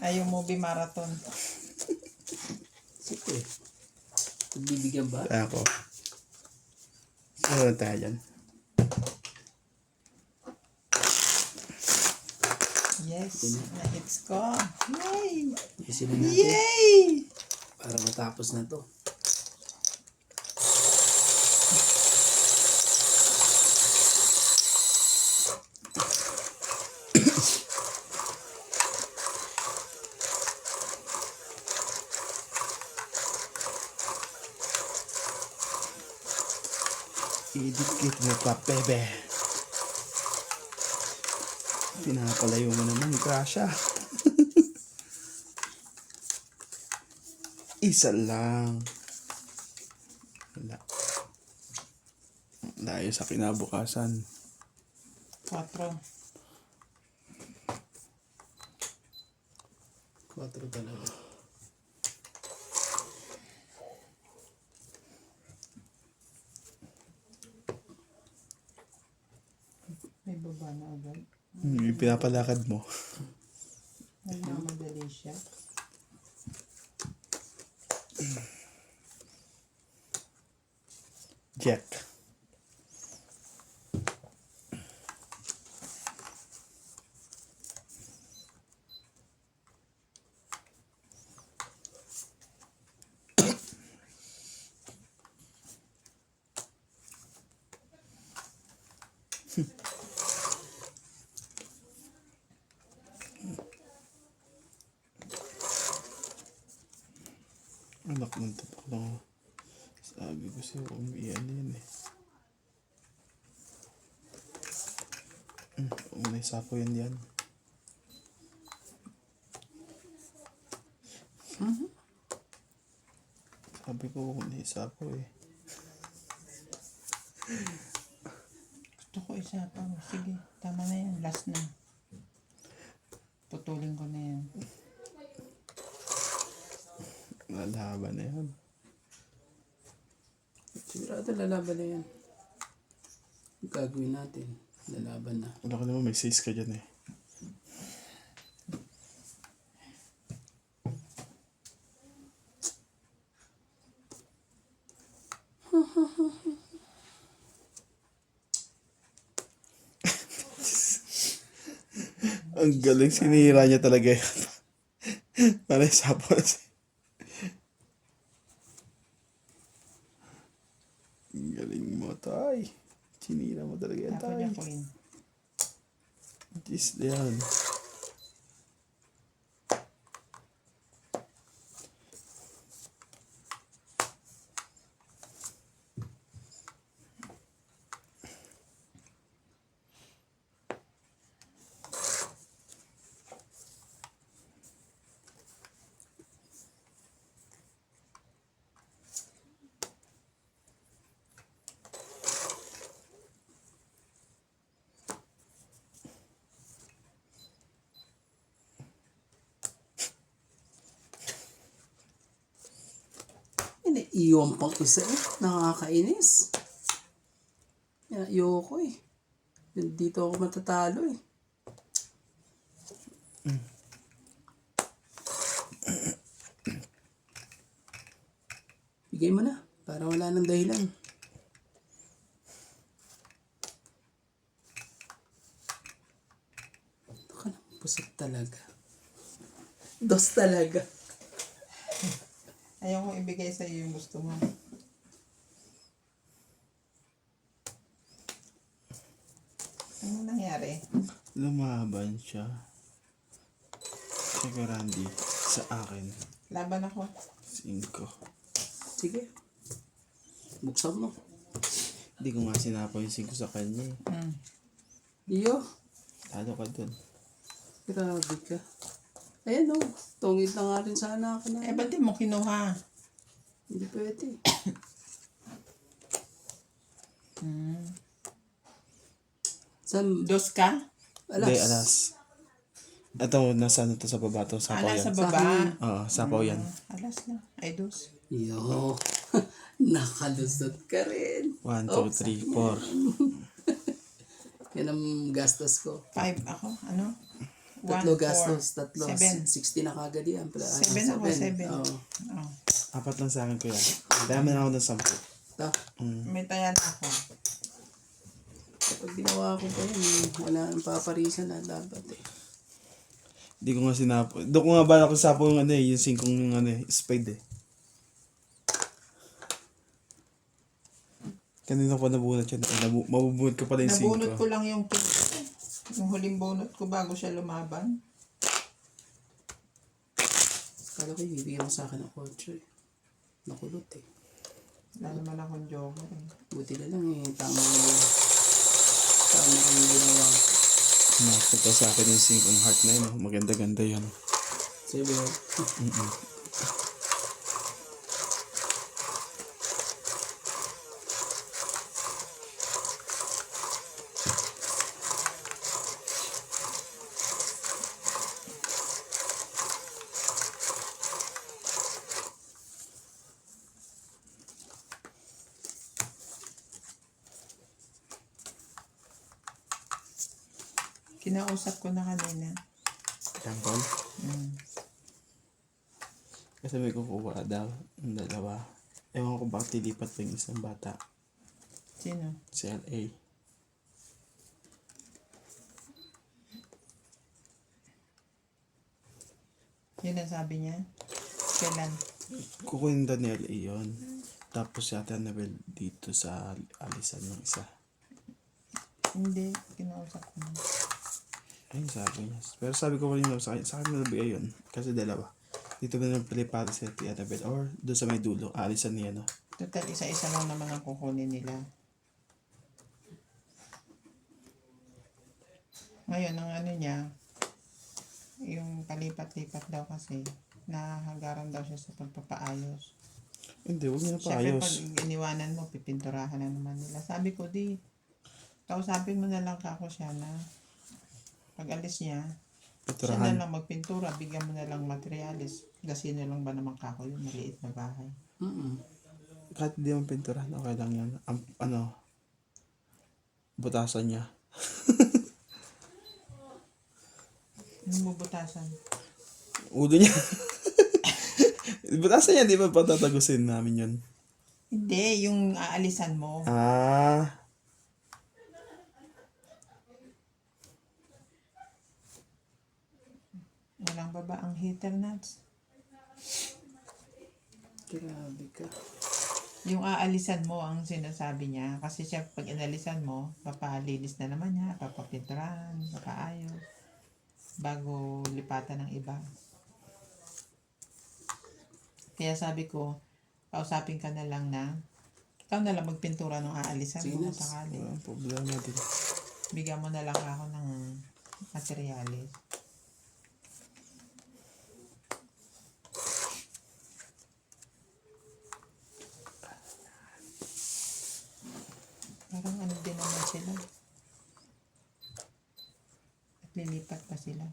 Ay, yung movie marathon. Sige. Bibigyan ba? Ako. Ano tayo dyan? Yes, na-hits ko. Yay! Isin na natin. Yay! Para matapos na to. Idikit mo pa, bebe. Pinapalayo mo naman, Krasha. Isa lang. Wala. Dahil sa kinabukasan. 4. 4 talaga. May baba na agad. Yung pinapalakad mo. Nagmamadali siya. Jack. Anak ng tapak lang. Sabi ko sa'yo, umiiyan yan eh. May sapo yan yan. Sabi ko, may sapo eh. Gusto ko isa pa. Sige, tama na yan. Last na. Putulin ko na yan. Lalaban na yan. Sigurado lalaban na yan. Ang gagawin natin. Lalaban na. Wala ka naman, may 6 ka dyan eh. Ang galing, sinira niya talaga yan. Para sapo na siya. Ang galing mo, tay. Sinira mo talaga yan, Ako tay. niya queen. Jeez, yan. Iniiwan pang isa eh. Nakakainis. Yan, ayoko eh. Dito ako matatalo eh. Bigay mo na. Para wala nang dahilan. Ito ka lang. Pusit talaga. Dos talaga. Ayaw kong ibigay sa iyo yung gusto mo. Ano nangyari? Lumaban siya. Si Randy sa akin. Laban ako. 5. Sige. Buksan mo. Hindi ko nga sinapo yung 5 sa kanya eh. Iyo. Talo ka dun. Grabe ka. Ayan o. Tungid na nga rin sana ako na. Eh, ba't di mo kinuha? Hindi pwede. Saan? 2 ka? Alas. Hindi, alas. Ito, nasa ano to sa baba to. Sapaw Alas sa yan. baba. Oo, sapaw yan. Alas na. Ay, 2. Yo. Nakalusot ka rin. 1, 2, 3, 4. Yan ang gastos ko. 5 ako. Ano? Tatlo 1, 4, gastos, tatlo. 7. 60 na kagad yan. 7 ako, 7. Oo. Oh. 4 lang sa akin kuya. Dami na ako ng 10. Ta, May taya na ako. kapag ginawa ko pa yun, wala nang paparisan na dapat eh. Hindi ko nga sinapo. Doon ko nga balak ko sapo yung ano eh, yung 5 yung ano eh, spade eh. Kanina ko nabunot yun. Mabubunot ko pala yung 5. Nabunot ko lang yung king. Yung huling bunot ko bago siya lumaban. Kala ko ibibigyan mo sa akin ng culture eh. Nakulot eh. Wala naman akong joker eh. Buti na lang eh, tama kang ginawa. Nakapagka sa akin yung 5 yung heart na yun. Oh. Maganda-ganda yan. Sabi ko, Kinausap ko na kanina. Tampon? Mm. Kasi may kukuha daw. Ang dalawa. Ewan ko bakit tilipat pa yung isang bata. Sino? Si LA. Yun ang sabi niya? Kailan? Kukunin daw ni LA yun. Tapos yata Annabelle dito sa alisan ng isa. Hindi. Kinausap ko na. Ayun sabi niya. Pero sabi ko pa rin sa akin nalabigay yun. Kasi dalawa. Dito ba nang pilipat si Annabelle or doon sa may dulo. Alisan niya no. Total, isa-isa lang naman ang kukunin nila. Ngayon, ang ano niya, yung palipat-lipat daw kasi, nahagaran daw siya sa pagpapaayos. Hindi, huwag niya na Siyempre, paayos. pag iniwanan mo, pipinturahan na naman nila. Sabi ko, di, kausapin mo na lang kako siya na pag alis niya, siya Piturahan. na lang magpintura, bigyan mo na lang materialis. Gasino lang ba naman kako yung maliit na bahay. Kahit di mo pinturahan, okay lang yan. Butasan niya. Yung bubutasan. Ulo niya. Butasan niya, di ba patatagusin namin yun? Hindi, yung aalisan mo. Ah. Walang baba ang heater nuts. grabe ka. Yung aalisan mo ang sinasabi niya. Kasi siya pag inalisan mo, papalinis na naman niya, papapinturahan, papaayos. Bago lipatan ng iba. Kaya sabi ko, kausapin ka na lang na, ikaw na lang magpintura ng aalisan Sige mo na. sakali. Walang problema din. Bigyan mo na lang ako ng materialis. Parang ano din naman sila. At lilipat pa sila.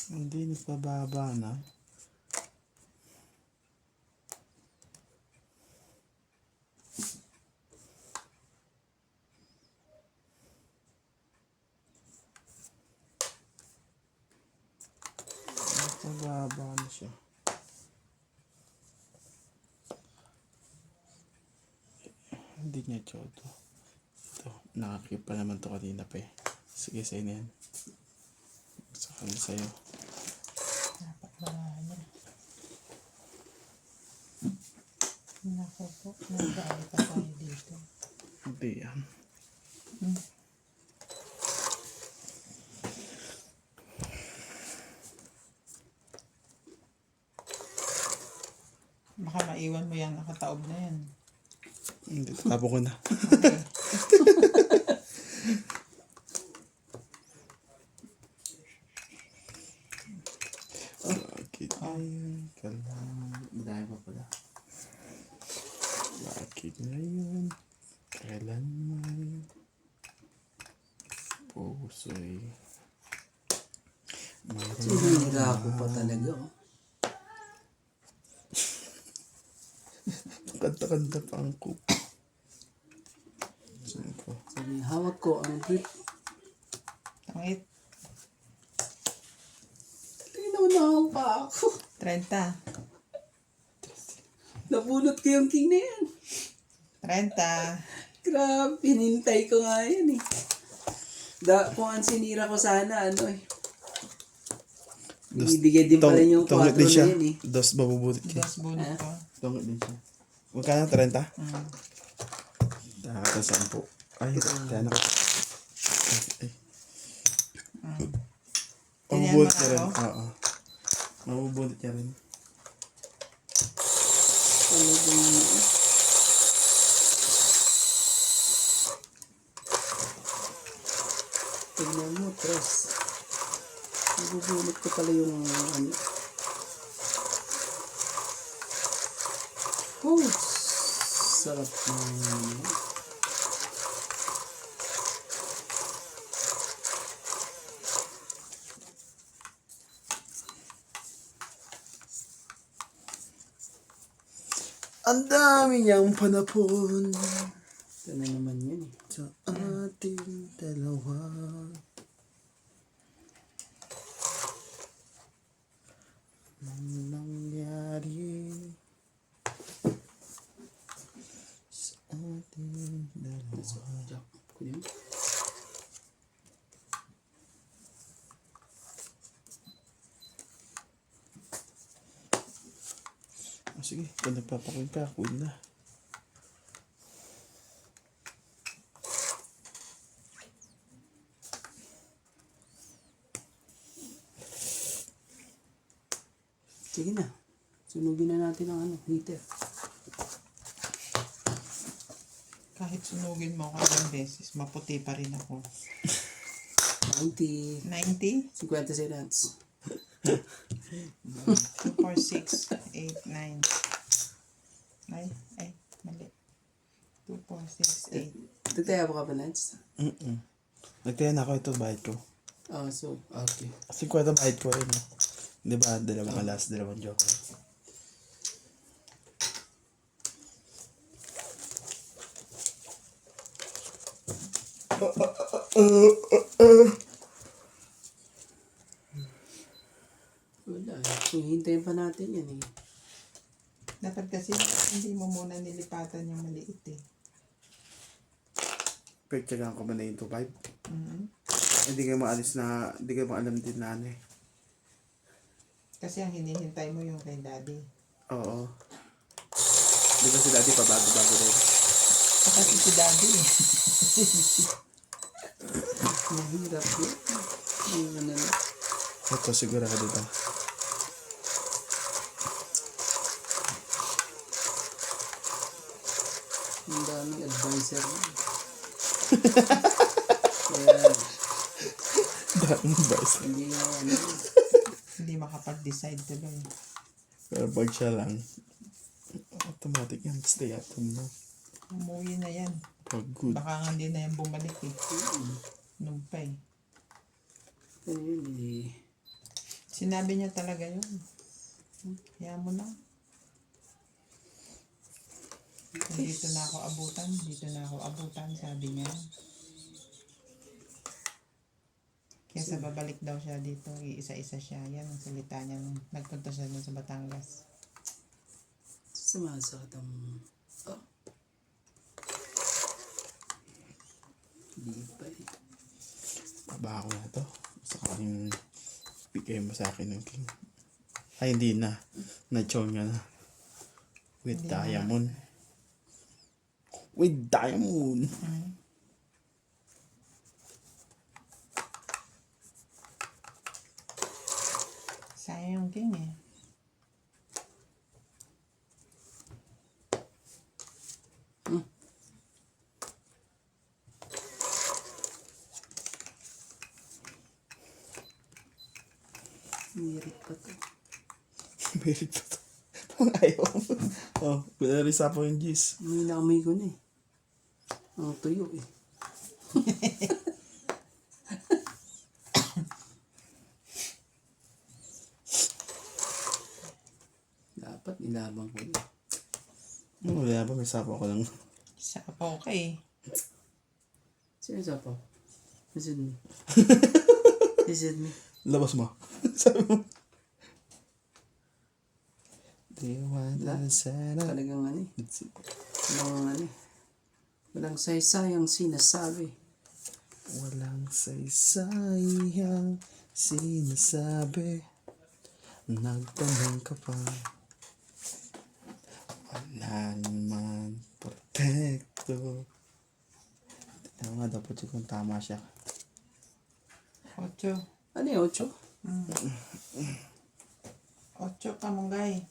Hindi, nagpababa na. Nagpababa na siya. Hindi niya choto. Ito, nakakip pa naman to kanina pa eh. Sige, sa'yo na yan. Sa kanya sa'yo. Dapat marami. Naku po, nag-aali pa tayo dito. Hindi yan. Baka maiwan mo yung nakataob na yan. Hindi, tapon ko na. Okay, ayun ka lang. Madami pa ngayon, kailanman, puso'y Sinira ko pa talaga, oh. Kanta-kanta pa ang cook. Saan ko? Sabi, hawak ko ang grip. Tangit. Tinunaw pa ako. 30. Nabunot ko yung king na yan. 30. Grabe, hinintay ko nga yan eh. Kung ang sinira ko sana, ano eh. Ibigay din pa rin yung 4 tungkol din na siya. yun eh. Dos mabubutit siya. Dos bunot ko. Tungkol din siya. Magkano? 30? Mm. Nakakata 10. Ay, kaya naka... Ay. Mm. Mabubutit Tinyan niya rin. mo ako? Oo. Mabubutit niya rin. Talagang ano eh. Tignan mo, tres. Nabubunot ko pala yung ano. Oh, sarap ng Ang dami niyang panapon ito na naman yun eh. sa ating dalawa. Ang nangyari sa ating dalawa. Jack, kunin mo. Oh, sige, kung nagpapakuin ka, kuin na. Sige na. Sunugin na natin ang ano, heater. Kahit sunugin mo ako ilang beses, maputi pa rin ako. 90, 90? 50 cents. 2, 4, 6, 8, 9. Ay, mali. 2, 4, 6, 8. Nagtaya pa ka ba, Lance? Nagtaya na ako, ito bayad ko. Ah, so, okay. 50 bayad ko rin. Di ba, dalawang alas, dalawang joke. Wala eh. So, hintayin pa natin yan eh. Dapat kasi hindi mo muna nilipatan yung maliit eh. Pagtsagaan ko ba na yung 2.5? Mhm. Hindi kayo maalis na, hindi kayo maalam din na ano eh. Kasi ang hinihintay mo yung kay daddy. Oo. Di ba si daddy pa bago-bago rin? Kasi si daddy eh. Mahirap yun. Yung ano na. Ito sigurado ba? Ang daming advisor na. Kaya, Daming bus. hindi nga ano. Hindi makapag-decide tuloy. Pero pag siya lang, automatic yan. Stay at home na. Umuwi na yan. Pag good. Baka nga hindi na yan bumalik eh. Nung pa eh. Ano yun eh. Sinabi niya talaga yun. Kaya mo na. Dito na ako abutan. Dito na ako abutan, sabi niya. Kaya sa babalik daw siya dito, iisa-isa siya. Yan ang salita niya nung nagpunta siya dun sa Batangas. Sumasakit ang... Oh. Hindi pa eh. Baba ako na to. Saka yung bigay mo sa akin ng king. Ay, hindi na. Na-chow niya na. With Hindi na. diamond. With diamond. Sayang yung king eh. Mirit pa to. Merit pa to. Ayaw. Oh, pinarisa po yung gis. May naamoy ko na eh. Ang tuyo eh. Dapat nilabang ko yun. Wala ba, may sapo ko lang. Sapaw ka eh. Sino sa pa? Is it me? Is it me? Labas mo. Sabi mo. Do you want to set up? Talagang ano eh. Walang ano eh. Walang saysayang sinasabi. Walang saysayang sinasabi. Nagtanong ka pa. Wala naman perfecto. Tignan mo nga dapat kung tama siya. 8. Ano yung 8? 8 kamunggay.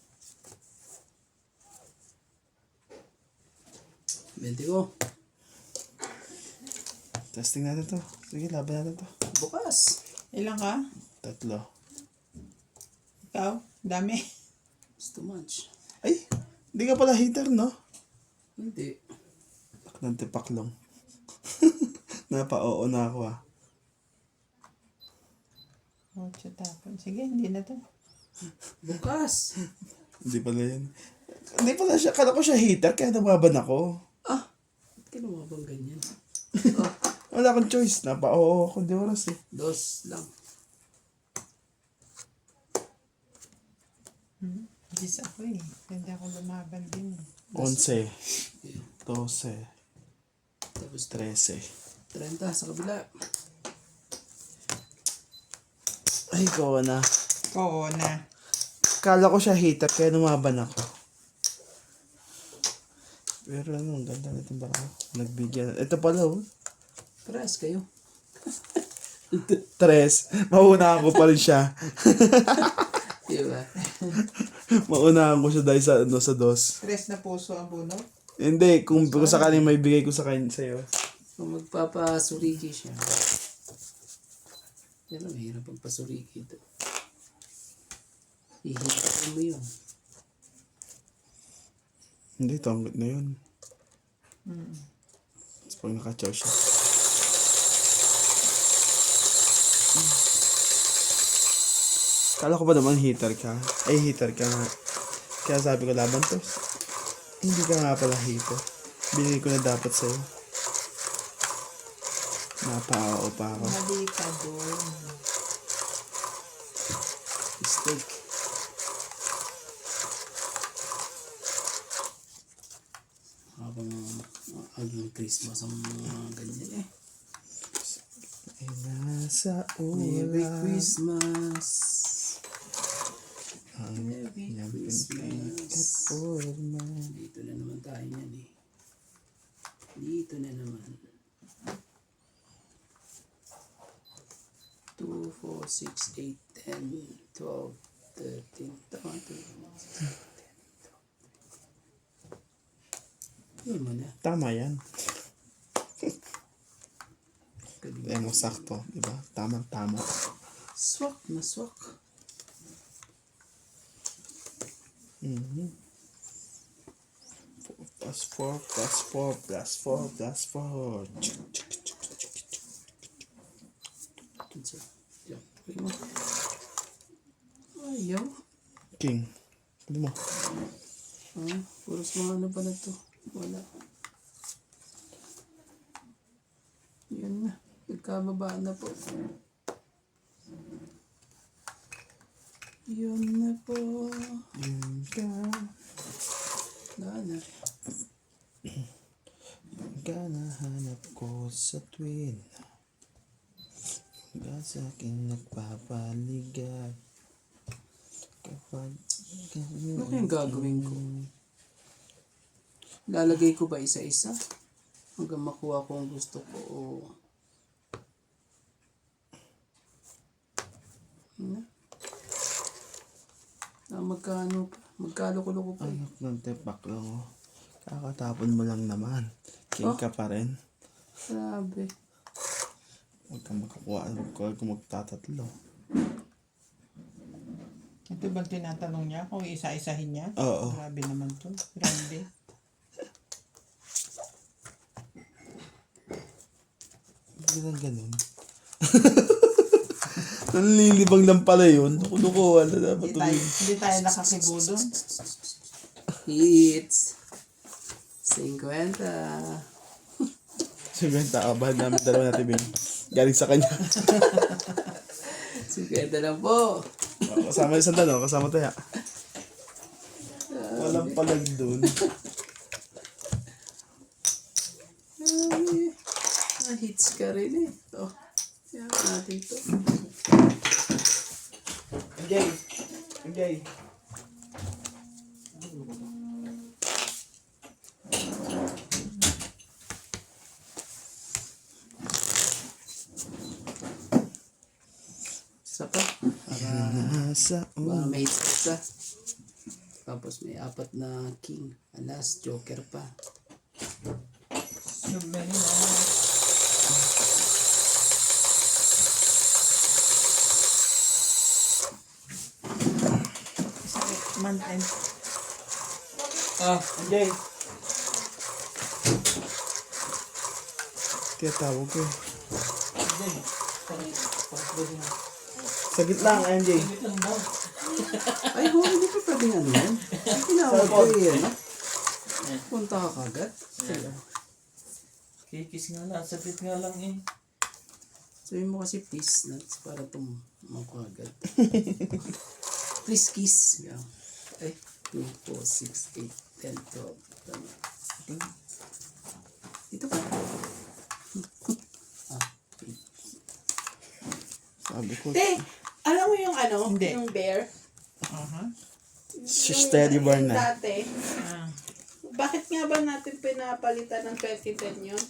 20 ko. Testing natin to. Sige, laban natin to. Bukas. Ilang ka? 3. Ikaw? Dami. It's too much. Ay! Hindi ka pala hater, no? Hindi. Nagtipaklong. Napa-oo na ako ah. 8 tapon. Sige, hindi na to. Bukas. Hindi pala yun. Hindi pala siya. Kala ko siya hater kaya nababan ako. Ah! Ba't kinuha bang ganyan? Wala akong choice. Napa-oo ako. Di oras eh. 2 lang. Diyos ako eh. Hindi ako lumaban din eh. 11, 12, Tapos 13. 30 sa kabila. Ay, ikaw na. Oo na. Kala ko siya hater kaya numaban ako. Pero ano, ang ganda nitong baka. Nagbigyan. Ito pala oh. Pares kayo. 3. Maunahan ko pa rin siya. Diba? Maunahan ko siya dahil sa, ano, sa 2. 3 na puso ang bunot. Hindi, kung sakaling may bigay ko sa kanya sa'yo. Kung magpapasuriki siya. Pero mahirap pagpasuriki ito. Ihitin mo yun. Hindi, tanggit na yun. Tapos pag nakachaw siya. Kala ko ba naman hater ka? Ay, hater ka nga. Kaya sabi ko laban to. Hindi ka nga pala hater. Binigay ko na dapat sa'yo. Napao pa ako. Mali ka doon. Mistake. Habang aging Christmas ang mga ganyan eh. Ay, nasa Merry ulan. Christmas. Ang Merry iyong Christmas. forma. Dito na naman tayo yan eh. Dito na naman. 2, 4, 6, 8, 10, 12, 13, 14. Yun mo na. Tama yan. Eh, mo sakto, di ba? Tama. Swak na swak. Mm-hmm. 4 plus 4 plus 4 plus 4 plus 4. Kinsa. Yan. Ayaw. Ayaw. King. Pwede mo. Ah, puros mga ano pa na to. Wala. Yan na. Nagkababa na po. Yun na po. Yun ka. Dana. Ganahanap ko sa tuwin. Hanggang sa akin nagpapaligad. Kapag Ano kayang gagawin ko? Lalagay ko ba isa-isa? Hanggang makuha ko ang gusto ko o... Ano? Magkano pa? Magkalo-kulo pa eh. anak ng tepak lang oh. Kakatapon mo lang naman. King ka pa rin. Grabe. Huwag kang makakuha. Huwag kang magtatatlo. Ito bang tinatanong niya kung isa-isahin niya? Oo. Grabe naman to. Grabe. Hindi lang ganun. Nanlilibang lang pala yun. Kulukuhan na dapat Hindi tayo nakakibo doon. Hits. 50. 50 abad namin dalawa natin Bing. Galing sa kanya. 50 lang po. Kasama yung isang tanong, kasama tayo. Walang palag dun. Ay, hits ka rin eh. Ito. Yan natin to. Enjoy. Enjoy. Isa pa. Nasa Baka may hits isa. Tapos may 4 na king. Alas, joker pa. So many na. Month end. Enjoy. Kaya tawag ko eh. Sagit lang, MJ. Ay, ho, hindi pa pwedeng ano yan. Ay, tinawag ko eh, ano? Punta ka kagad. Kikis nga lang, sabit nga lang eh. Sabihin mo kasi please, nuts, para tumaw ko agad. Please kiss. Yeah. Ay, 2, 4, 6, 8, 10, 12. Tama. Dito ka. Sabi ko, Te, alam mo yung ano, Hindi. yung bear? Aha. steady bar Yung na. dati, Ah. bakit nga ba natin pinapalitan ng 2010 yun?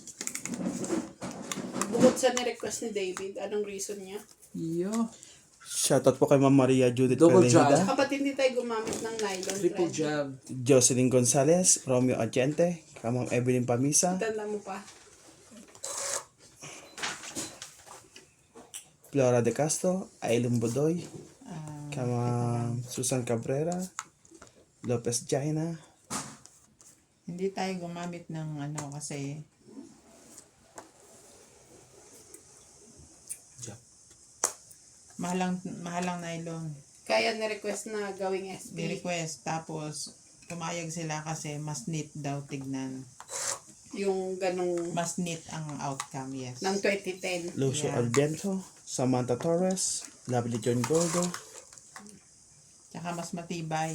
Bukod sa ni-request ni David, anong reason niya? Yo. Shoutout po kay Ma'am Maria Judith Double job. Pelejida, Saka ba't hindi tayo gumamit ng nylon Triple thread? jab. Jocelyn Gonzalez, Romeo Agente, kay Ma'am Evelyn Pamisa, Tanda mo pa. Flora De Castro, Ailum Bodoy, Ah, kay Ma'am Susan Cabrera, Lopez Jaina, hindi tayo gumamit ng ano kasi mahalang nylon. Kaya ni-request na gawing SP. Ni-request. Tapos, pumayag sila kasi mas neat daw tignan. Yung ganong Mas neat ang outcome, yes. ng 2010. Lucio Yeah. Albiento, Samantha Torres, Lovely John Gordo, Tsaka mas matibay.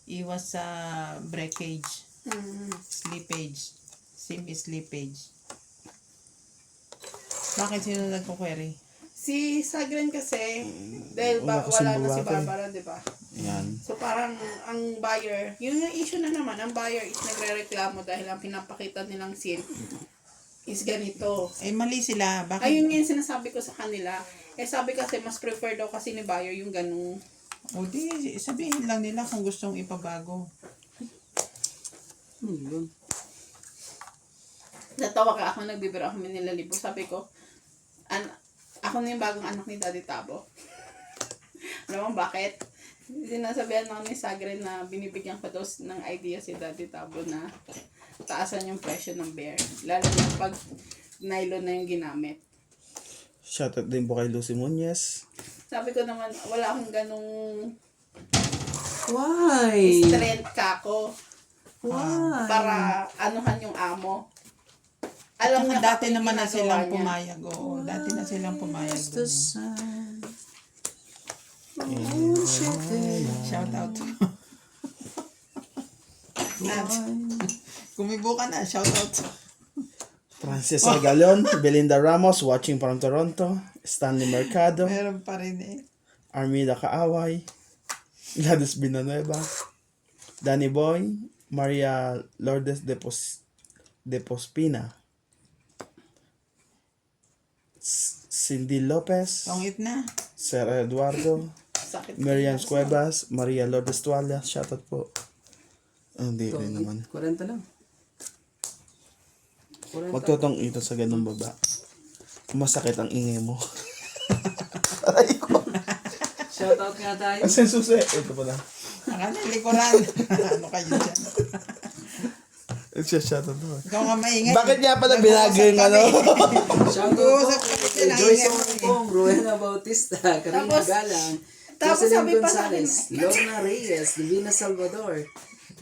Iwas sa breakage, slippage, semi-slippage. Bakit sino nagko-query? Si Sagren kasi, dahil Wala kasing wala na si babae. Barbara, di ba? yan. So parang ang buyer, yung issue na naman, ang buyer is nagre-reklamo dahil ang pinapakita nilang scene is ganito. Eh, mali sila. Bakit? Ayun nga yung sinasabi ko sa kanila. Eh sabi kasi mas prefer daw kasi ni buyer yung ganung. O di, sabihin lang nila kung gustong ipabago. Yun. Natawa ka ako, nagbibiro ako nila libo. Sabi ko, ako na yung bagong anak ni Daddy Tabo. Alam mo bakit? Sinasabihan lang ni Sagre na binibigyan ko daw ng idea si Daddy Tabo na taasan yung presyo ng bear. Lalo na pag nylon na yung ginamit. Shoutout din po kay Lucy Muñez. Sabi ko naman, wala akong ganong Why? strength kako Why? para anuhan yung amo. Alam Tsaka niya dati ako yung naman na ginagawa silang niya. pumayag. Oo, dati na silang pumayag It's dun the eh. sun. Shout out. Kumibo ka na, shout out. Francis Regalon, Belinda Ramos, watching from Toronto, Stanley Mercado, Meron pa rin eh. Armida Kaaway, Gladys Villanueva, Danny Boy, Maria Lourdes de Pospina, Cindy Lopez, Tongit na. Sir Eduardo, Sakit Miriam ko. Cuevas, Maria Lourdes Tualia, shoutout po. Hindi rin naman. 40 lang. 40. Magtotong ito sa ganung baba. Masakit ang ingay mo. Shoutout nga tayo. Asan susi? Ito pala. Ang likuran. Ano kayo dyan? Nagsiya-shoutout naman. Ikaw nga maingay. Bakit nga pala binago yung ano? Shoutout po Nag-uusap kami kay dyan, Joyce ang Ongpong, Rowena Bautista, Karina Tapos- Galang, tapos Jocelyn sabi pa sa akin, Gonzalez, Lorna Reyes, Divina Salvador,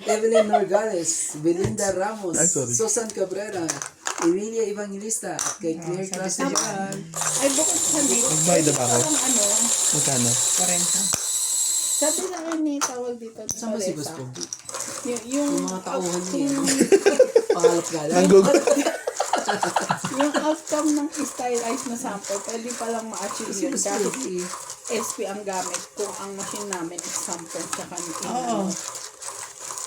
Evelyn Norgales, Belinda Ramos, Ay, sorry. Susan Cabrera, Emilia Evangelista, at kay Claire sabi Class sa iyo. Ay, bukod sa dito. Magbayad na ba ako? Parang ano, Magkano? 40. sabi sa akin ni tawag dito. Saan ba si Teresa. Gusto? Yung Yung mga tauhan niya. Pangalap galang. Nanggug. yung outcome ng stylized na sample, pwede palang ma-achieve Kasi yun gusto kahit eh. SP ang gamit kung ang machine namin is sample tsaka Oo.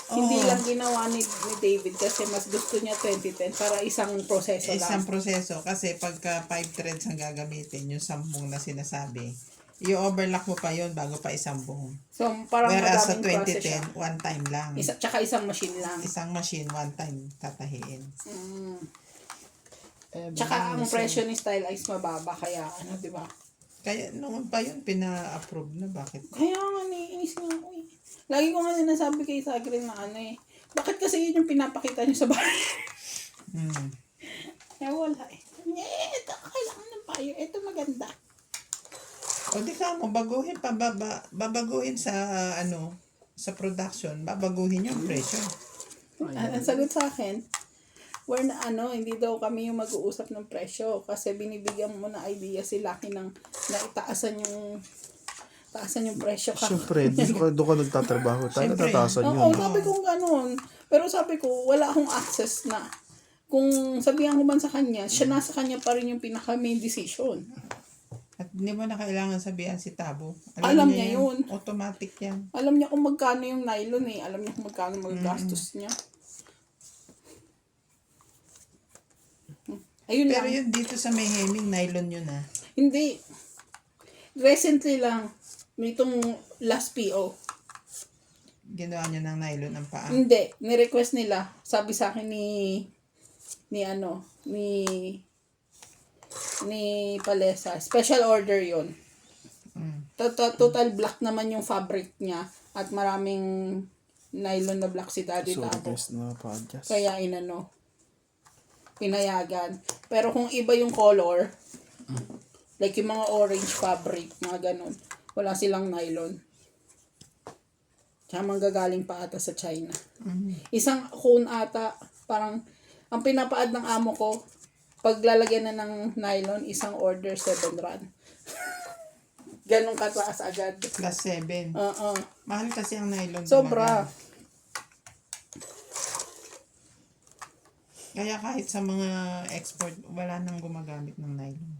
Hindi Oo. lang ginawa ni David kasi mas gusto niya 2010 para isang proseso Isang lang. proseso kasi pagka 5 threads ang gagamitin, yung 10 na sinasabi, i-overlock mo pa yun bago pa isang buong. So, parang Whereas sa madaming process siya. 2010, one time lang. Tsaka isang machine lang. Isang machine, one time tatahiin. Mm. Eh, Tsaka ang baka- presyo ni Stylize mababa kaya ano, di ba? Kaya noon pa yun, pina-approve na. Bakit? Kaya nga naiinis nga ako eh. Lagi ko nga sinasabi kay Sagrin na ano eh. Bakit kasi yun yung pinapakita niyo sa bahay? Hmm. Kaya wala eh. Ito kailangan ng payo. Ito maganda. O di ka mo, baguhin pa, babaguhin sa, ano, sa production, babaguhin yung presyo. Ang sagot sa akin, hindi daw kami yung mag-uusap ng presyo kasi binibigyan mo na idea si Lucky ng na taasan yung presyo ka. Siyempre, doon ka nagtatrabaho. Tayo Siyempre. natatasan Oo, yun. sabi ko gano'n. Pero sabi ko, wala akong access na. Kung sabihan ko man sa kanya, siya nasa kanya pa rin yung pinaka-main decision. At hindi mo na kailangan sabihan si Tabo. Alam niya yun. Automatic yan. Alam niya kung magkano yung nylon eh. Alam niya kung magkano magagastos niya. Ayun Pero lang. yun dito sa may hemming, nylon yun ah. Hindi. Recently lang, nitong last PO. Ginawa niyo ng nylon ang paa. Hindi. Ni-request nila. Sabi sa akin ni Palesa. Special order yon. Mm. Total black naman yung fabric niya. At maraming nylon na black si Daddy Sorry Tabo. guys na podcast. Kaya pinayagan. Pero kung iba yung color, like yung mga orange fabric, mga ganun, wala silang nylon. Tsaka manggagaling pa ata sa China. Isang cone ata, parang, ang pinapaad ng amo ko, pag lalagyan na ng nylon, isang order 7 run. Ganun kataas agad. Plus 7. Oo. Mahal kasi ang nylon. Sobra. talaga. Kaya kahit sa mga export, wala nang gumagamit ng nylon.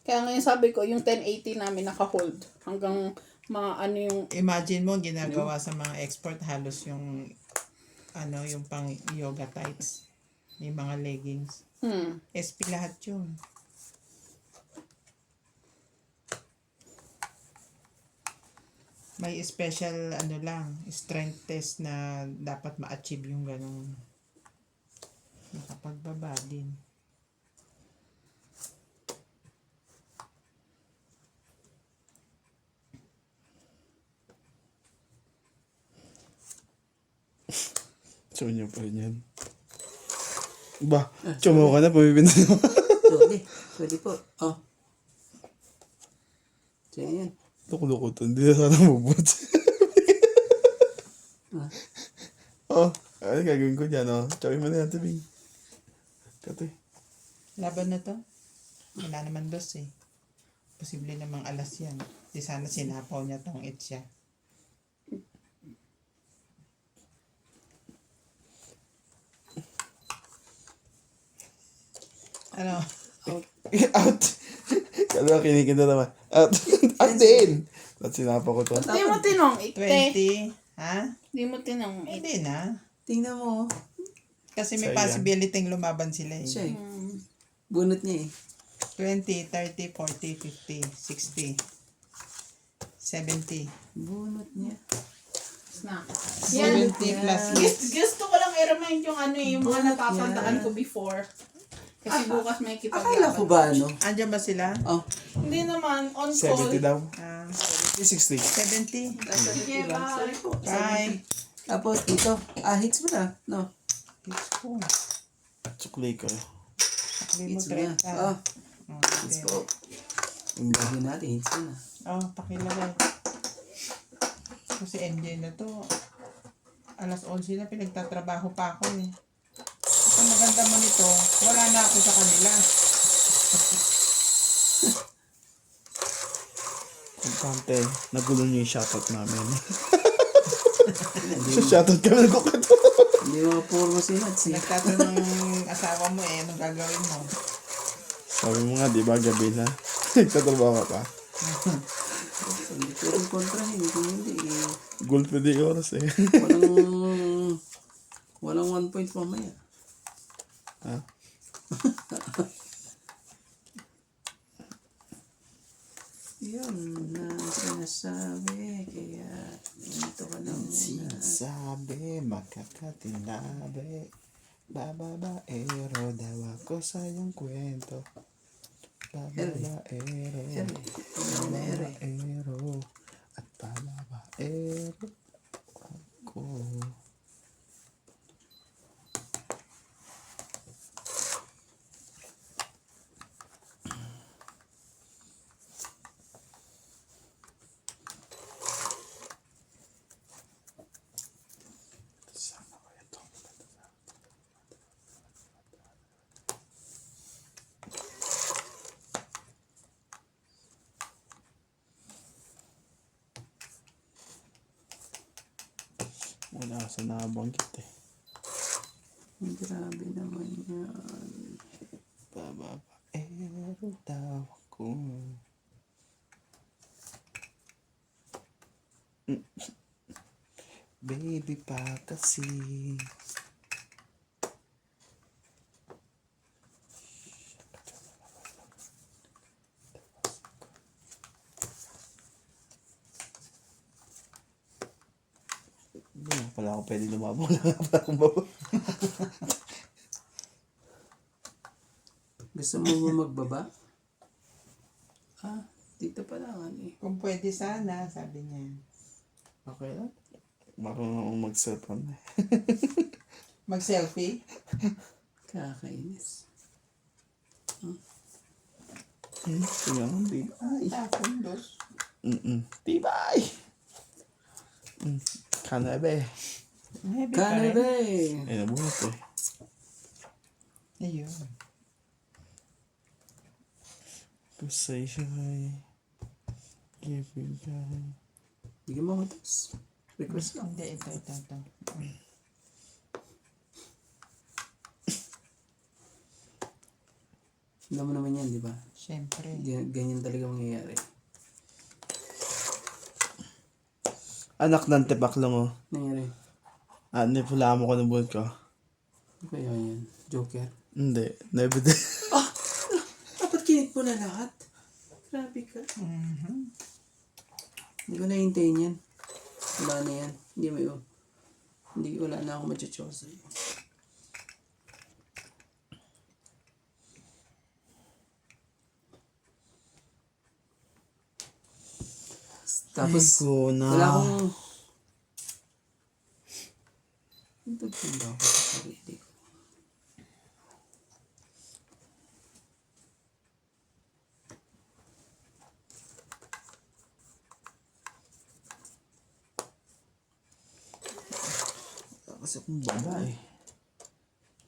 Kaya ngayon sabi ko, yung 1080 namin naka-hold hanggang mga ano yung Imagine mo, ginagawa sa mga export, halos yung yung pang yoga tights. Yung mga leggings. SP lahat yun. May special strength test na dapat ma-achieve yung ganong nakapagbaba din. So niyo pa rin yan. Ba, chumo ka na, pumipinta mo. Pwede po. Oh. So, yan. Loko-loko to, hindi na sana mabot. Oh, ay gagawin ko dyan, oh. Chawin mo na yan, tabing. Katoy. Laban na to? Wala naman dos eh. Posible namang alas yan. Di sana sinapaw niya tong siya. Ano? Out. Kala kinikinta naman. Out. Out din. Ba't sinapa ko to? Hindi mo tinong ikte. 20? Ha? Hindi mo tinong ikte. Hindi na. Tingnan mo. Kasi may Sayang. possibility lumaban sila eh. Siya eh. Bunot niya eh. 20, 30, 40, 50, 60, 70. Bunot niya. Na. 70 plus hits. Gusto ko lang i-remind yung yung mga natatandaan ko before. Kasi bukas may Akala ko kipaglaban. ba ano? Andyan ba sila? Oh, Hindi naman, on 70 call. daw. Ah, 60. 70. Okay, bye. Bye. Tapos ito, hits mo na. No, Hits ko. Suklay ko. Sabi mo hits mo na. 30. Oh, Oh, let's okay. go. Lagyan natin, hits mo na. Oh, pakilagay. Kasi MJ na to. Alas 11 na pinagtatrabaho pa ako eh. Ang maganda mo nito, wala na ako sa kanila. Importante, nagulo niyo yung shoutout namin. So shoutout kami nagkukwento. Hindi mo puro si Nats eh. Nagtatanong ng asawa mo eh, anong gagawin mo? Sabi mo nga, di ba, gabi na. Nagtatrabaho ka pa. Hindi pwedeng kontrahin. Kung hindi, Goal pa di oras eh. walang 1 point mamaya. Ha? Yun na sinasabi. Kaya, dito ka na muna. Sinasabi, makakatinabi. Bababaero daw ako sa iyong kwento. Bababaero. Bababaero. At bababaero ako. Sana kaya ito. Wala ka sa nabanggit eh. Grabe naman yan. Bababaero daw ako. Baby pa kasi. Wala pala ako pwede lumabo. Wala nga pala akong baba. Gusto mo ba magbaba? Dito pa lang eh. Kung pwede sana, sabi niya. Okay lang. Marunong akong mag-cellphone eh. Mag-selfie? Kakainis. Sige lang, tibay. Tapon, dos. Tibay! Kanabe. Maybe pa rin. Kanabe! Ay, nabuhat eh. Ayun. Pasay-say. Ibigay. Bigyan mo ako tapos. Request lang. Hindi, ito. Alam mo naman yan, di ba? Siyempre. Ganyan talaga mangyayari. Anak ng tipak lang oh. Nangyari. Nipula mo ko ng buhat ko. Ano kaya yan? Joker? Hindi. Nebede. Dapat kinit mo na lahat. Grabe ka. Hindi ko nahintayin yan. Wala na yan. Wala na ako matchochosa. Tapos, wala akong... Nagtagtanda ako sa sarili ko. Kasi akong babae.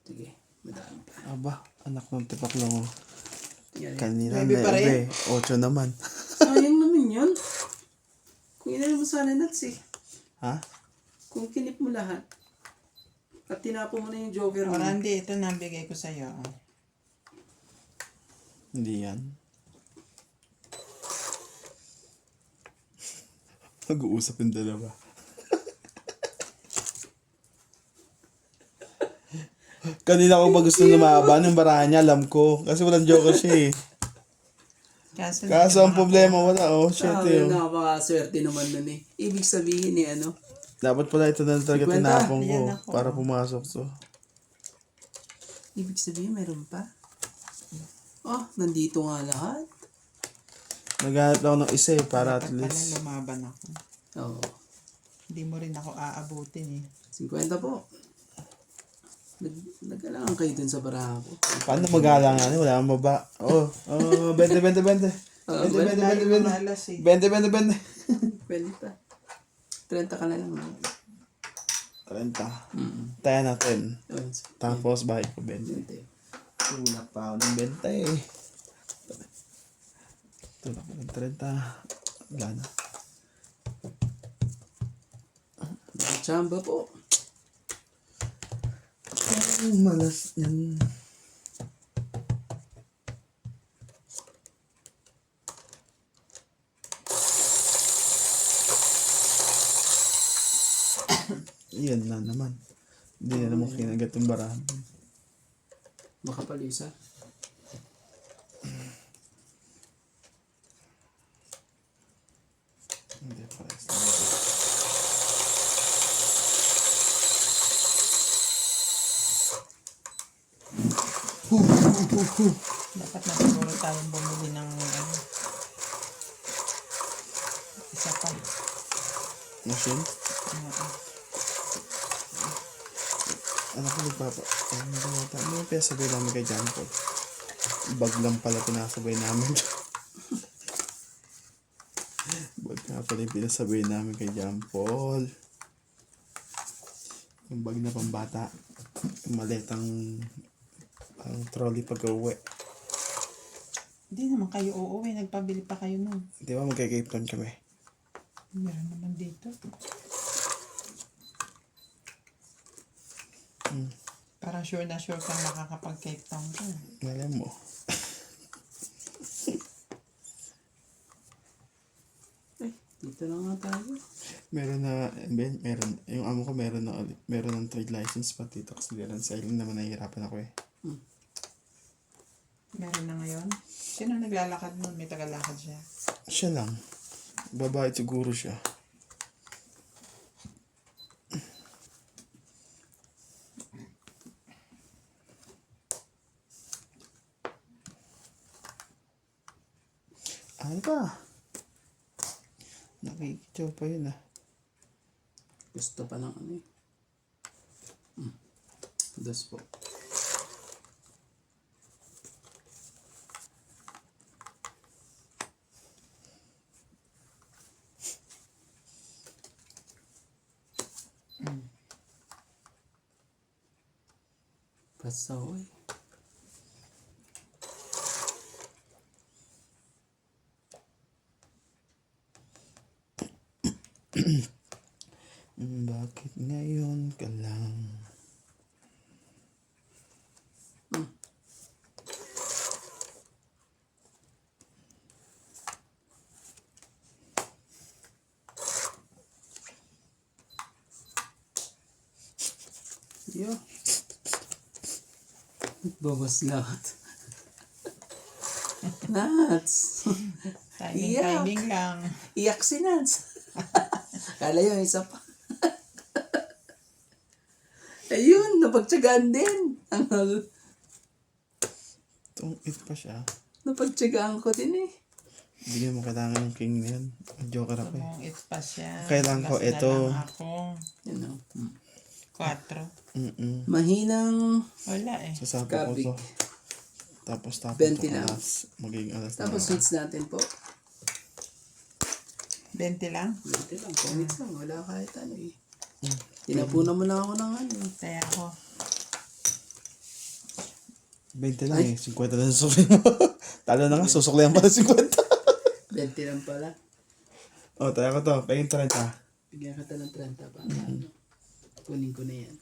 Sige, madami pa. Aba, anak ng tipak lang oh. Yan. Kanina Baby pa rin? 8 naman. Sayang naman yan. Kung inano mo sana nuts eh. Ha? Kung kinip mo lahat. At tinapo mo na yung joker O, mo. Randy, ito na ang bigay ko sa'yo. Oh. Hindi yan. Nag-uusap yung dalawa. Kanina ko ba gusto lumaban yung barahan niya, alam ko. Kasi walang joker siya eh. Kaso ang problema wala oh. Shit eh. Oh. Nakakaswerte naman nun eh. Ibig sabihin eh ano. Dapat pala ito na talaga 50. tinapong ko Yan ako. para pumasok to. Ibig sabihin meron pa. Oh, nandito nga lahat. Naghanap ako ng isa eh, para at Dapat pala least. lumaban ako. Oo. Hindi mo rin ako aabutin eh. 50 po. Nag-alangan kayo dun sa baraha ko. Paano magalangan? Wala kang baba. Oh, 20, 20, 20. 20, 20, 20, 20. Malas eh. 20, 20, 20. 20. 30 ka na lang. 30. Mm. Tayo natin. Yun. Tapos bakit ko 20? 20. Tulak pa ako ng 20 eh. Tulak ko ng 30. Wala na. Chamba po. Ang malas yan. Yan na naman. Hindi na naman kinagat yung barahan. Makapal yung isa. Hindi pa. Dapat na siguro tayong bumili ng ano. Isa pa. Machine? Oo. Anak ko nagpapa. Ano yung pinasabay namin kay John Paul? Bag lang pala pinasabay namin. Bag nga pala yung pinasabay namin kay John Paul. Yung bag na pambata. Yung maletang ang trolley pag-uwi. Hindi naman kayo uuwi. Nagpabili pa kayo nun. Di ba magka-Cape Town kami? Meron naman dito. Parang sure na sure kang makakapag-Cape Town ka. Alam mo. Dito na nga tayo. Meron na, meron, yung amo ko meron ng trade license pati tax clearance. Ayun naman nahihirapan ako eh. Meron na ngayon. Sino naglalakad nun? May tagalakad siya. Siya lang. Babae siguro siya. Ano pa? Nakikitaw pa yun ah. Gusto pa ng ano eh. Dos po. Pasaw eh. Bakit ngayon ka lang? Yo. Babas lahat. Nuts. Timing lang. Iyak si Nuts. Kala yun, isa pa. Ayun, napagtsagaan din. Itong it pa siya. Napagtsagaan ko din eh. Hindi mo kailangan yung king na yun. Joker ako eh. Kung it's pa siya. Kailangan ko Last na ito. lang ako. You know. 4. Mahinang Wala eh. Sasapo ko Kabig. to. Tapos 20 ito lang. magiging alas na. Tapos hits natin po. 20 lang. 20 lang. Kung hits lang, wala kahit ano eh. Tinapunan mo na ako ng ano eh. Kaya ako. 20 lang eh. 50 na susukli mo. Talo na nga, susukli ang pala 50. 20 lang pala. Oh, tayo ko to. Paging 30. Bigyan ka ng 30 pa. Ano? Kunin ko na yan.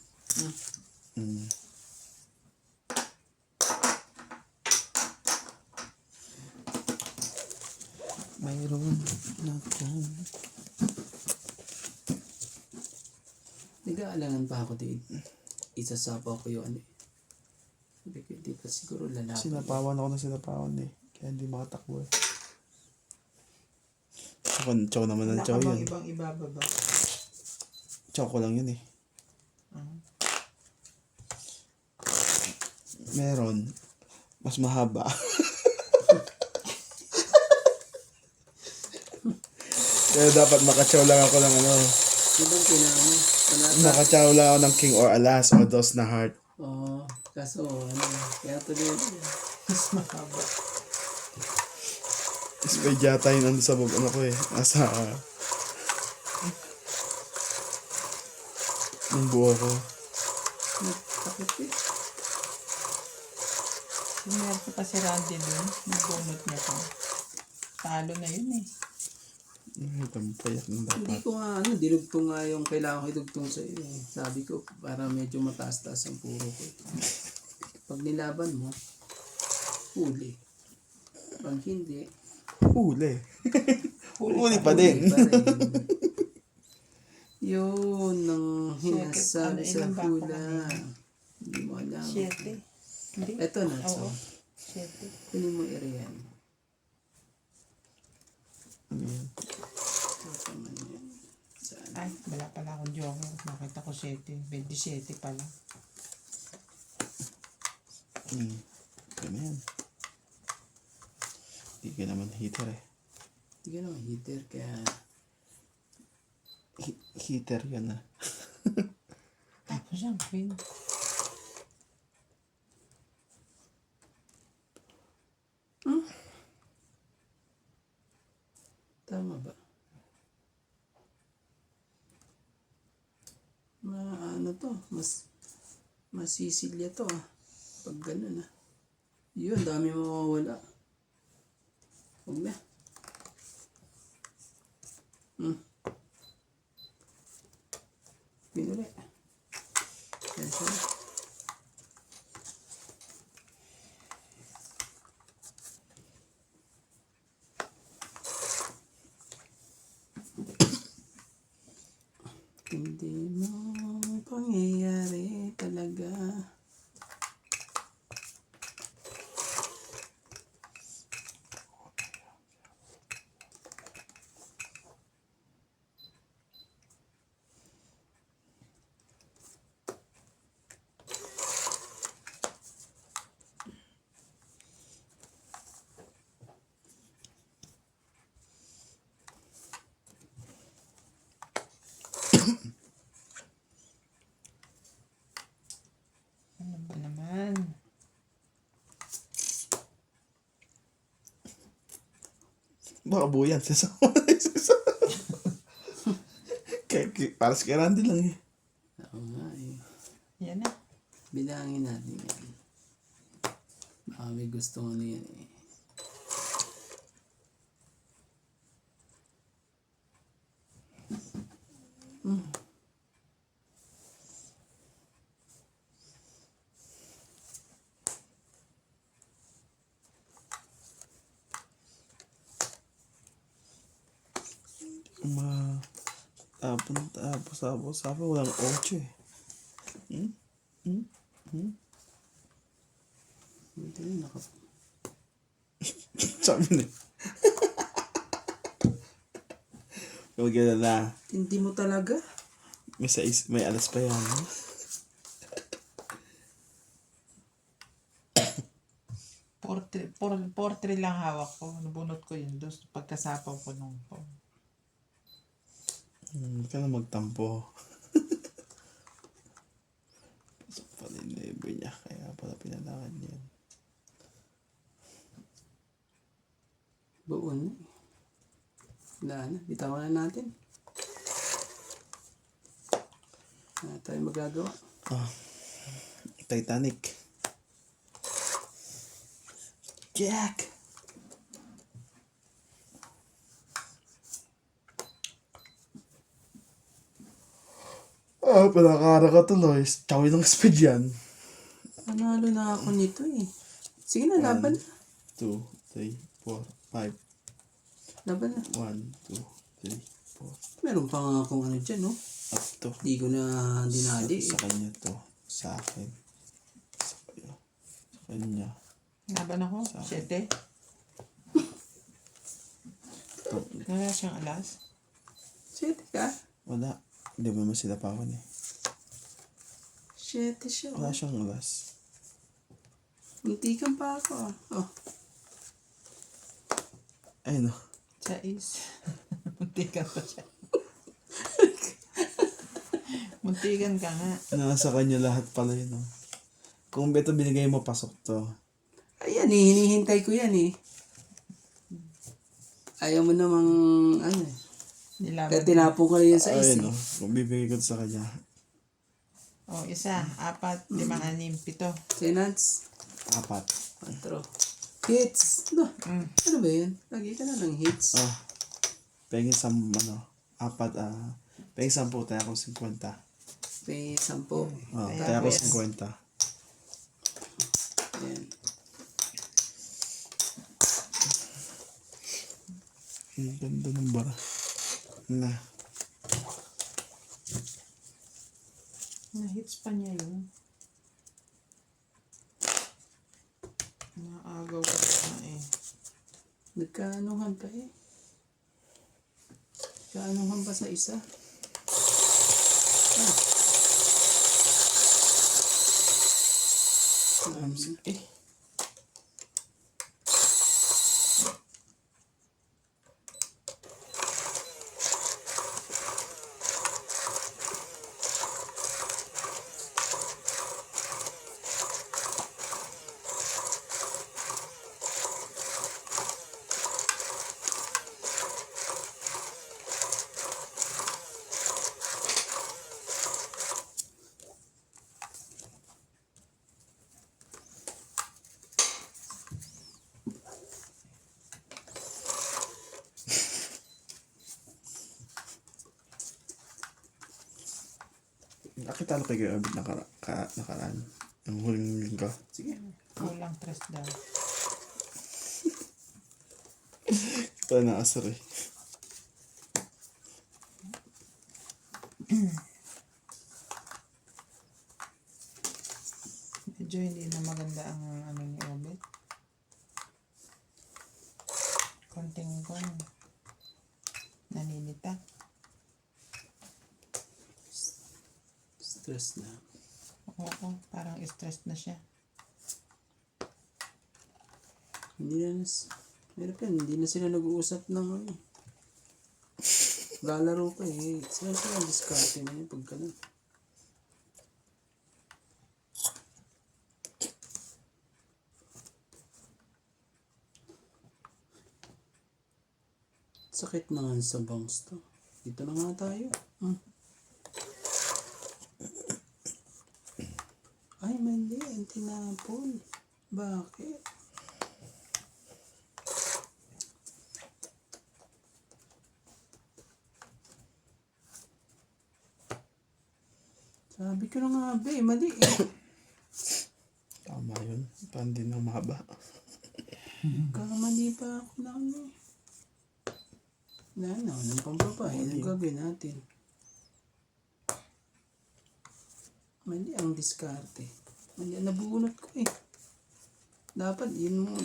Mayroon na akong Nag-aalangan pa ako din. Isasapaw ko yung ano eh. Sabi ko, di pa siguro lalaki. sinapawan ako ng sinapawan eh. Kaya hindi makatakbo eh. Chow naman ng Wala chow ka bang yun. ibang ibababa? Chow ko lang yun eh. Meron. Mas mahaba. Kaya dapat makachaw lang ako ng ano. Ibang kinamo. Wala ka. Makachaw lang ako ng king or alas o dos na heart. Oo. Kaso, ano, kaya tuloy yan. Mas mahaba. Espegyata yun ano sa bug ano ko eh. Nasa ng buho ko. Takot eh. Meron pa si Randy dun. Nabunot niya pa. Talo na yun eh. Ito payak ng Hindi dapat. ko nga, ano, dinugtong nga yung kailangan ko idugtong sa iyo. Eh. Sabi ko, para medyo mataas-taas ang puro ko. Pag nilaban mo, huli. Pag hindi, Huli. Huli pa din. huli pa rin. Yun ang hinasabi sa ilan ba ako hula. Hindi mo alam. 7. Hindi? Eto na, so, Oo. 7. kunin mo iriyan. Ano yan? Ito man yan. Saan? Ay, wala pala akong joker. Nakita ko 7. 27 pala. Ano yan? Hindi ka naman heater eh. Hindi ka naman heater, kaya Heater yan ah. Tapos ang queen. tama ba? Ano to, masisilya to ah. Pag ganun ah. Yun, dami mawawala. Huwag na. Pinuli. Yan siya. Hindi mo pangyayari talaga. Ano ba naman? Baka buyan. Sasama. Para sa kay Randy lang eh. Oo nga eh. Yan na. Bilangin natin yan. Baka may gusto ko niyan eh. Tapos, walang 8 eh. Hindi rin Sabi na. Huwag yan na. Hindi mo talaga? May alas pa yan. No? Portrait lang hawak ko. Nabunot ko yun. Doon pagkasapaw ko nung phone. Hindi ka na magtampo. Pasok pala yung labor niya. Kaya pala pinalakan yan. Buon. Wala na. Bitawan na natin. Wala tayong magagawa. Titanic. Jack! Pinakara ka tuloy. Chawin ng speed yan. Panalo na ako nito eh. Sige na, laban na. 2, 3, 4, 5. Laban na. 1, 2, 3, 4. Meron pa nga akong ano dyan, no? Up to. Hindi ko na dinali eh. Sa kanya to. Sa akin. Sa kanya. Sa kanya. Laban ako. 7. Wala siyang alas. Siyete ka? Wala. Hindi mo naman sila pawan eh. Siyete siya. Wala siyang alas. Muntikan pa ako ah. Oh. Ay, no. 6. Muntikan pa siya. Muntikan ka nga. Nasa kanya lahat pala yun, no. Kung beto binigay mo, pasok to. Ayan eh, hinihintay ko yan eh. Ayaw mo namang, ano eh. Nilaban. Kaya tinapo ko na yun sa Ay, isa. no. Kung bibigay ko to sa kanya. Oh, 1, 4, 5, 6, 7. Sinats. 4. 4. Hits. No. Mm. Ano ba yan? Lagi ka na ng hits. Oh. Pengin sa, 4, pengin 10, tayo ako 50. May 10. Oh, Kaya tayo ako yes. 50. Ayan. Ang ganda ng bara. Na. Na-hits pa niya yun. Naagaw ko na eh. Nagkaanuhan pa eh. Nagkaanuhan pa sa isa. Eh. Nakita ko kayo abit nakaraan. Ang huling linggo. Sige. Kulang 3 daw. Ito na asar eh. Medyo hindi na maganda ang ano ni Obet. Konting naninita. Stress na. Oo, parang stressed na siya. Hindi na, meron pa yan, hindi na sila nag-uusap ng ano. Lalaro pa eh. Sila diskarte na yun pagka na. Sakit na nga sa bangs to. Dito na nga tayo. Ay, mali. Ang tinapon. Bakit? Sabi ko na nga, be. Mali eh. Tama yun. Parang din ang mahaba. Kamali pa ako na ano eh. Ng pampapay. Ang gagawin natin. Mali ang diskarte. Mali ang nabunot ko eh. Dapat yun mo.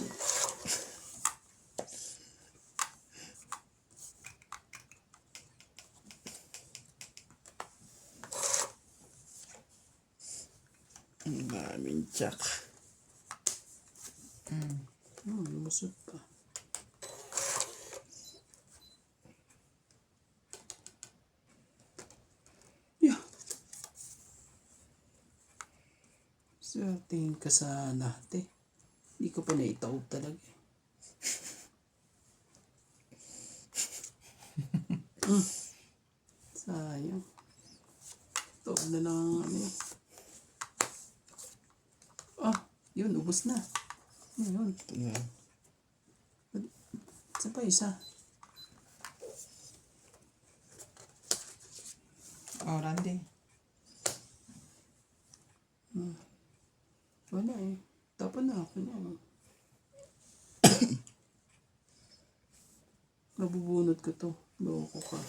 Ang daming jack. Lumusot pa. Yeah. So, tingin ka sa lahat eh. Hindi ko pa naitaob talaga eh. Sayang. Taob na lang ang ano eh. Ah, yun, ubos na. Yun. Ito na. Isa pa isa. Oh, Randy. Wala eh. Tapan na ako niya. Nabubunot ko to. Loko ka.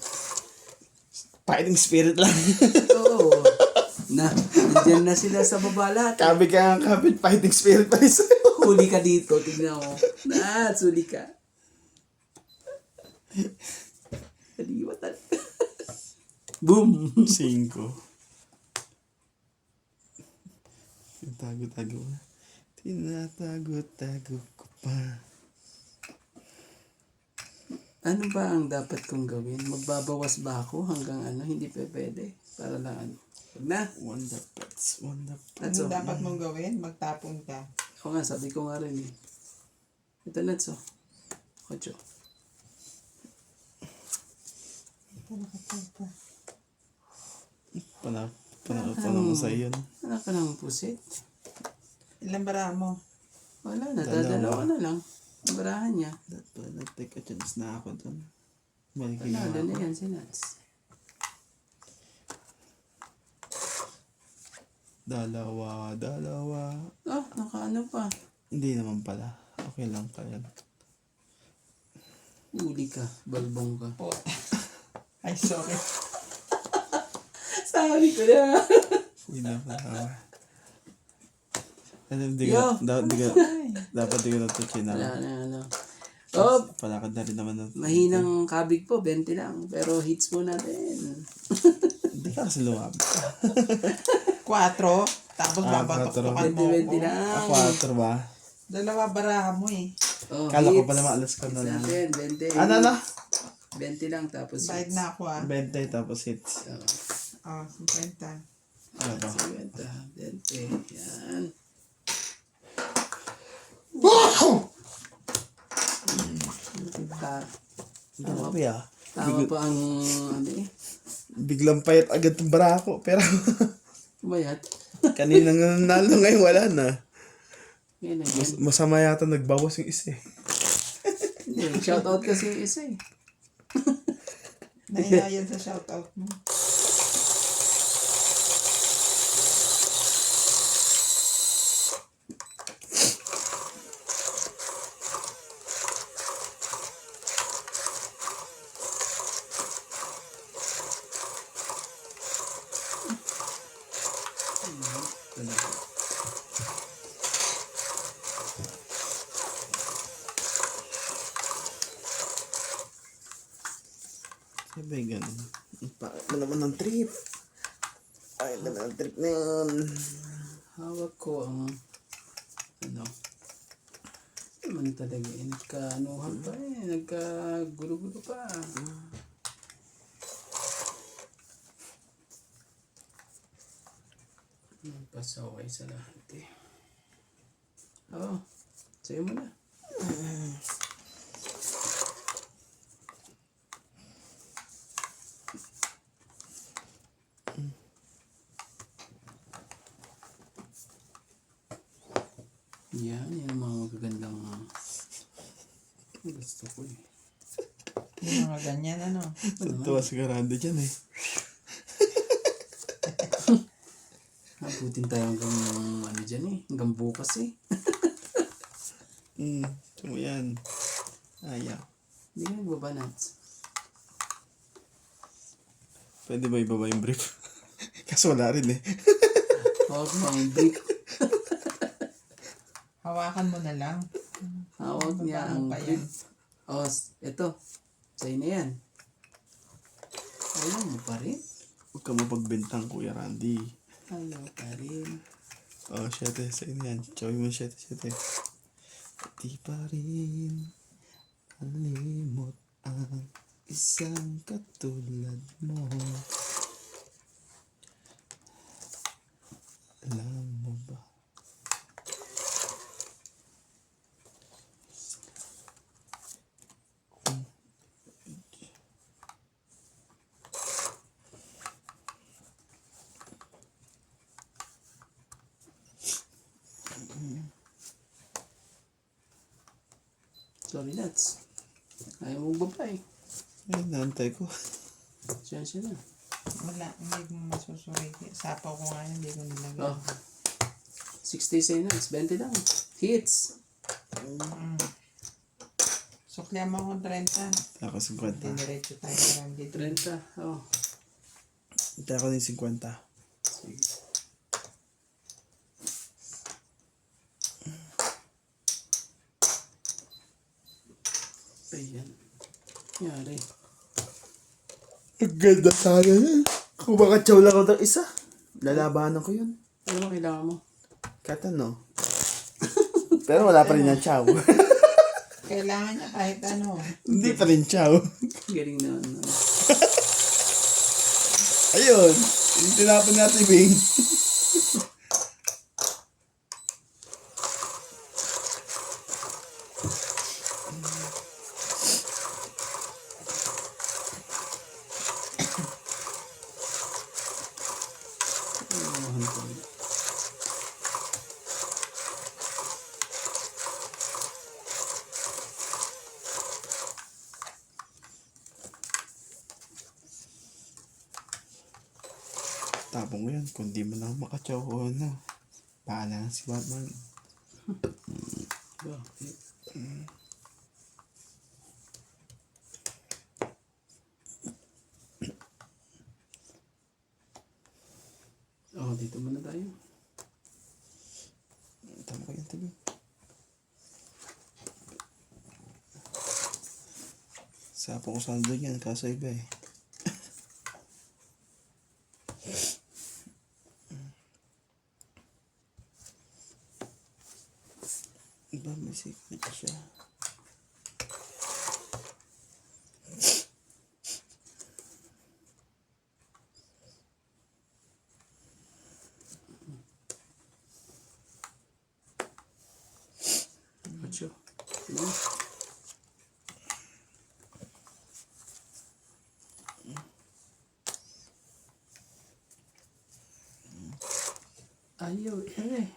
Fighting spirit lang. Oo. Nandiyan na sila sa baba lahat. Kabi ka ang kapit. Fighting spirit pa rin sa'yo. Huli ka dito. Tignan mo. Suli ka. Kaliwa talaga. Boom! 5. Tago-tago. Tinatago-tago ko pa. Ano ba ang dapat kong gawin? Magbabawas ba ako hanggang ano? Hindi pa pwede. Para lang ano. Huwag na. Wonder Pets. Wonder Pets. That's Ano all. dapat mong gawin? Magtapon ka. Ako nga, sabi ko nga rin eh. Ito na ito. 8. Panang sa iyon. Wala ka ng pusit. Ilang bara mo? Wala na, Dalawa. dadalawa na lang. Ang barahan niya. Nag-take a chance na ako doon. Balikin Wala, mo doon ako. na yan si Nats. Dalawa. Oh, nakaano pa. Hindi naman pala. Okay lang kaya. Uli ka, balbong ka. Oh. Ay, sorry. Sabi ko na. Hindi na pala. Ano, di Yo! ka, dapat di ko natutukin Wala na. na, ano. Oh, Palakad na rin naman. mahinang kabig po, 20 lang. Pero hits mo natin. Hindi ka kasi lumabit. 4. Tapos babatok-tokan mo 20 ako. lang. 4 ba? Dalawa baraha mo eh. Oh, Kala ko hits. pala maalas ka na Hits lang. natin, 20. Ano? 20 lang, tapos Bayad hits. na ako ah. 20 tapos hits. Oh, 50. Ano ba? 50, 20. Yan. Ano ba ya? Tama pa ang ano eh. Biglang payat agad ng barako. Pero Bayat. kaninang nanalo ngayon wala na. Yan na yan. Masama yata nagbawas yung isa eh. Hindi, shoutout kasi yung isa eh. Nahiya yan sa shoutout mo. Sabi ganun. Bakit mo naman ng trip? Ay, naman ang trip na yun. Hawak ko ang ano. Naman talaga eh. Nagka-anuhan pa eh. Nagka-gulo-gulo pa. Pasaway sa lahat eh. Oo. Sa'yo mo na. Yan ang mga magagandang gusto ko eh. Yung mga ganyan ano. Tuwa si Karanda dyan eh. Abutin tayo hanggang ano dyan eh. Hanggang bukas eh. Tumo yan. Ayaw. Hindi ka nagbaba Nats. Pwede ba ibaba yung brief? Kaso wala rin eh. Hawak mo ang brick. Hawakan mo na lang. Hawak niya ang Paano pa yan? brick. O, eto. Sa'yo na yan. Ayaw mo pa rin. Huwag ka mapagbintang, Kuya Randy. Ayaw pa rin. Oh, 7. Sa'yo na yan. Chawin mo 7. Di pa rin kalimot ang isang katulad mo. Alam mo ba? Sorry Nats. Ayaw mo baba eh. Ay, naantay ko. Siya na. Wala. Hindi mo masusuri. Sapaw ko nga yan. Hindi ko nilagay. Oh. 60 sa'yo Nats. 20 lang. Hits. Suklihan mo akong 30. Ako 50. Diniretso tayo lang dito. 30. Oh. Hindi ako din 50. Sige. Ayan. Yari. Ang ganda sana yan. Kung makatsaw lang ako ng isa, lalabanan ko yun. Ano ba kailangan mo? Kahit ano. Pero wala pa rin yung chow. Kailangan niya kahit ano. Hindi pa rin chow. Galing na ano. Ayun. Yung tinapon natin, Bing. Tapong mo yan. Kung di mo lang makachow o ano. Paala na si Batman. Bakit? Oh, dito muna tayo. Tama ko yan, tabi. Sapong ko sando yan, kaso iba eh. Iba, may secret siya. Ocho. Ano? Ayaw, eh.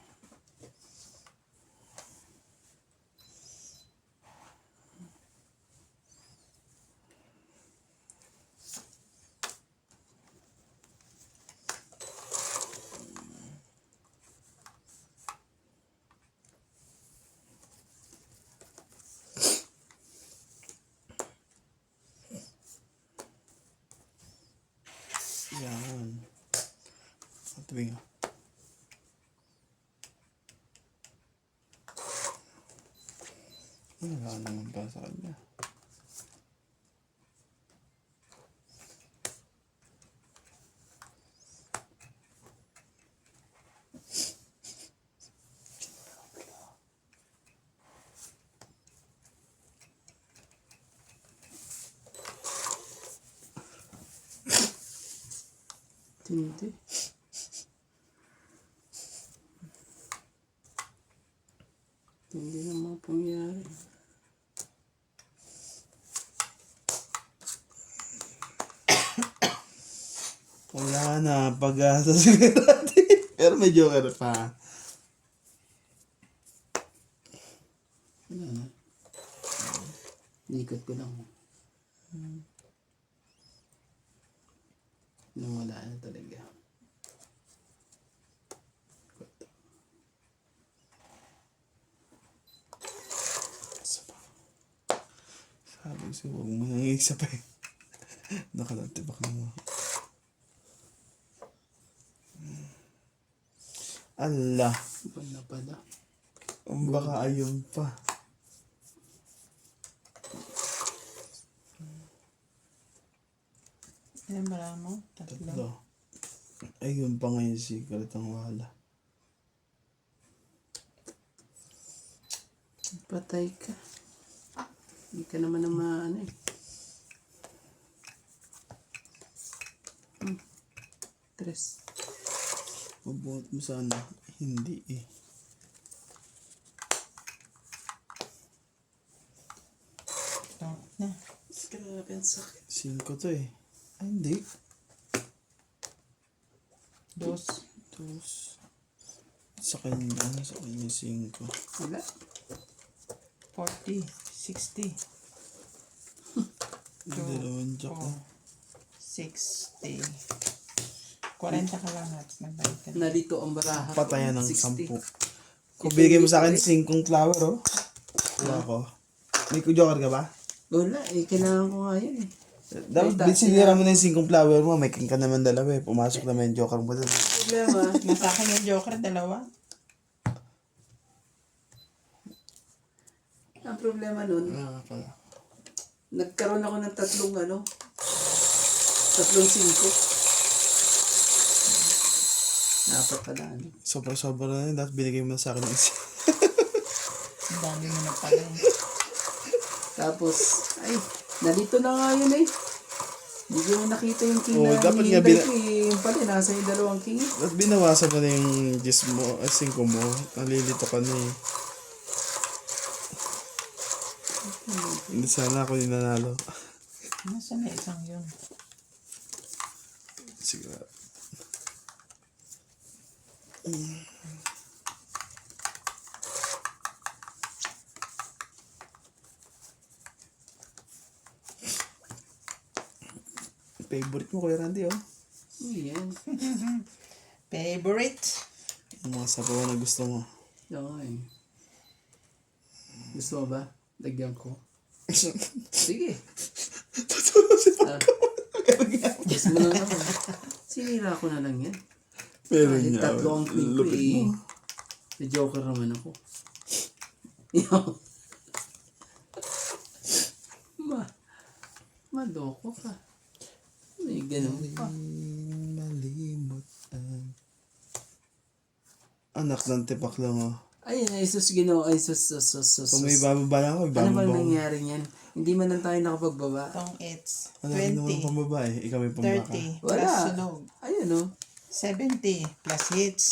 Yan. Ang tabi nga. Wala naman pa sa kanya. Tindi. Tindi na mga pangyari. Wala na, pag-asa sa natin. Pero may joker pa. Wala na. Ikot ko lang. Nawala na talaga. Sabi ko sa'yo, huwag mo nang isa pa eh. Nakalatibak na mo. Allah. Wala pala. Baka ayun pa. Yan, wala mo. Tatlo. Tatlo. Ayun pa ngayon secret ang wala. Patay ka. Hindi ka naman na maano eh. Tres. Mabuhat mo sana. Hindi eh. Stop na. Grabe ang sakit. 5 to eh. Ay, hindi. Dos. Dos. Sa kanya 5. Wala. 40. 60. Dalawang jack na. 60. 40 ka lang at nagbalik ka. Narito ang baraha. Patayan ng 60. 10. Kung bigay mo sa akin 5 flower, oh. Wala ko. May joker ka ba? Wala eh. Kailangan ko nga yun eh. Dapat sinira mo na yung 5 flower mo. May king ka naman dalawa eh. Pumasok naman yung joker mo doon. Problema. Nasa akin yung joker, dalawa. Ang problema nun, Wala nga pala. nagkaroon ako ng tatlong 5. Dapat pala ano. Sobra-sobra na yun. Dapat binigay mo na sa akin ng isa. Ang dami mo na pala. Tapos, ay, nalito na nga yun eh. Hindi ko na nakita yung king Oo, na dapat nga hinihintay ko eh. Yung pala, nasa yung dalawang king. At binawasan mo na yung 10 mo, 5 mo. Nalilito ka na eh. Hindi sana ako yung nanalo. Nasaan na isang yun? Sigurado. Favorite mo, Kuya Randy, oh. Yan. Favorite? Yung mga sabaw na gusto mo. Okay. Gusto mo ba? Lagyan ko. Sige. Ah, gusto mo na naman. Sinira ko na lang yan. Pero Kahit niya, tatlo ang queen ko lupit eh. mo. The Joker naman ako. Yo. Maloko ka. May ganun pa. Malimot ang... Anak ng tipak lang, oh. Ayun, ay sus, Ginoo, ay sus. Kung may bababa na ako, Ano bang ibababa ko. nangyari niyan? Hindi man lang tayo nakapagbaba. Itong it's Ano naman 20, pambabae? Ikaw may pambaka. 30, Wala. plus sunog. Ayun oh. 70 plus hits.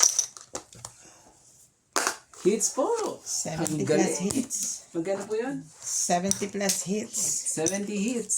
Hits po. 70 Ang plus galing. hits. Magkano po yun? 70 plus hits. 70 hits.